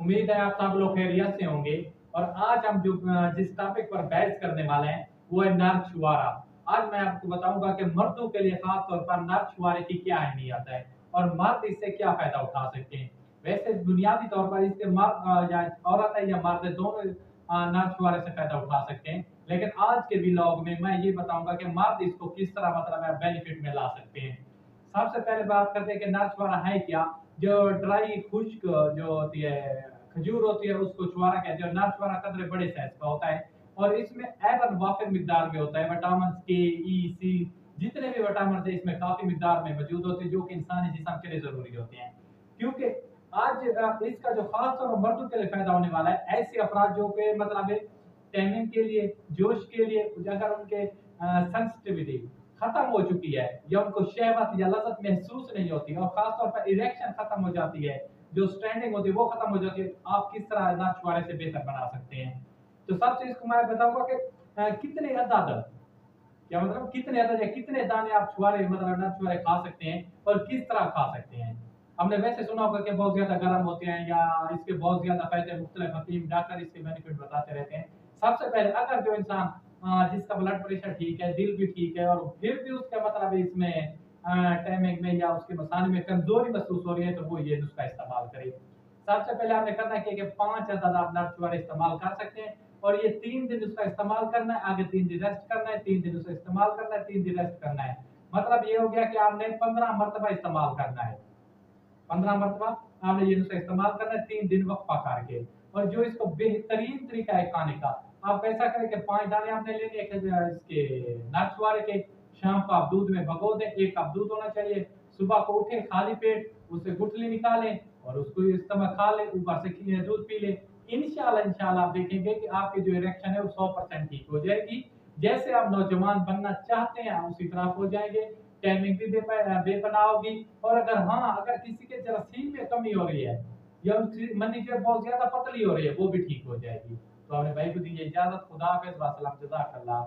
उम्मीद है आप सब लोग खैरियत से होंगे। और आज हम जिस टॉपिक पर बहस करने वाले हैं वो है नर छुआरा। आज मैं आपको बताऊंगा कि मर्दों के लिए खास तौर पर नर छुआरे की क्या अहमियत है और मर्द इससे क्या फायदा उठा सकते हैं। वैसे बुनियादी तौर पर इससे मर्द या औरत है या मर्द है, दोनों नर छुआरे से फायदा उठा सकते हैं। लेकिन आज के व्लॉग में मैं ये बताऊंगा कि मर्द इसको किस तरह मतलब बेनिफिट में ला सकते हैं। सबसे पहले बात करते हैं कि नर छुआरा है क्या। जो ड्राई खुश्क जो होती है खजूर होती है उसको छुआरा कहते हैं। नर छुआरा कतरे बड़े साइज का होता है और इसमें आयरन वाफिर मिकदार में होता है। विटामिन के, ई, सी, जितने भी विटामिन है इसमें काफी मिकदार में मौजूद होते हैं जो कि इंसानी जिस्म के लिए जरूरी होते हैं। क्योंकि आज इसका जो खास तौर पर मर्दों के लिए फायदा होने वाला है, ऐसे अफराद जो के मतलब टैनिंग के लिए, जोश के लिए, अगर उनके सेंसिटिविटी खत्म हो चुकी है या उनको शहवत या लज़्ज़त महसूस नहीं होती और खासतौर पर इरेक्शन खत्म हो जाती है, जो स्टैंडिंग होती है वो खत्म हो जाती है, तो आप किस तरह नर छुआरे से बेहतर बना सकते हैं। तो सबसे इसको मैं बताऊंगा कि कितने अदद, क्या मतलब कितने अदद या कितने दाने आप छुआरे मतलब नर छुआरे खा सकते हैं और किस तरह खा सकते हैं। हमने वैसे सुना होगा कि बहुत ज्यादा गर्म होते हैं या इसके बहुत ज्यादा फायदे, मुख्तलिफ हकीम डॉक्टर इसके बेनिफिट बताते रहते हैं। सबसे पहले अगर जो इंसान जिसका ब्लड प्रेशर ठीक है, दिल भी ठीक है और फिर भी उसका मतलब इसमें टाइमिंग में या उसके मसाने में कमजोरी महसूस हो रही है तो वो ये नुस्खा इस्तेमाल करे। सबसे पहले आपने करना है कि 5 अदद आप नट छुआरे इस्तेमाल कर सकते हैं और ये 3 दिन उसका इस्तेमाल करना है, आगे 3 दिन रेस्ट करना है, 3 दिन उसका इस्तेमाल करना है, 3 दिन रेस्ट करना है। मतलब ये हो गया कि आपने 15 मरतबा इस्तेमाल करना है। 15 मरतबा आपने ये नुस्खा इस्तेमाल करना है 3 दिन वक्फा करके। और जो इसको बेहतरीन तरीका है खाने का, आप ऐसा करें कि 5 दाने आपने लेने इसके नाछुआरे के, शाम को आप दूध में भगो दें, 1 कप दूध होना चाहिए। सुबह को उठे खाली पेट उसे गुठली निकालें और उसको इस्तेमाल खा लें, ऊपर से दूध पी लें। इंशाल्लाह इंशाल्लाह आप देखेंगे कि आपकी जो इरेक्शन है वो 100% ठीक हो जाएगी। जैसे आप नौजवान बनना चाहते हैं उसी तरह आप हो जाएंगे। टाइमिंग भी बेपनाह होगी। और अगर हाँ, अगर किसी के जरासीम में कमी हो रही है या उसकी मान लीजिए बहुत ज्यादा पतली हो रही है वो भी ठीक हो जाएगी। तो अपने भाई को दीजिए इजाजत। खुदा हाफिज, वासलाम, जज़ाकल्लाह।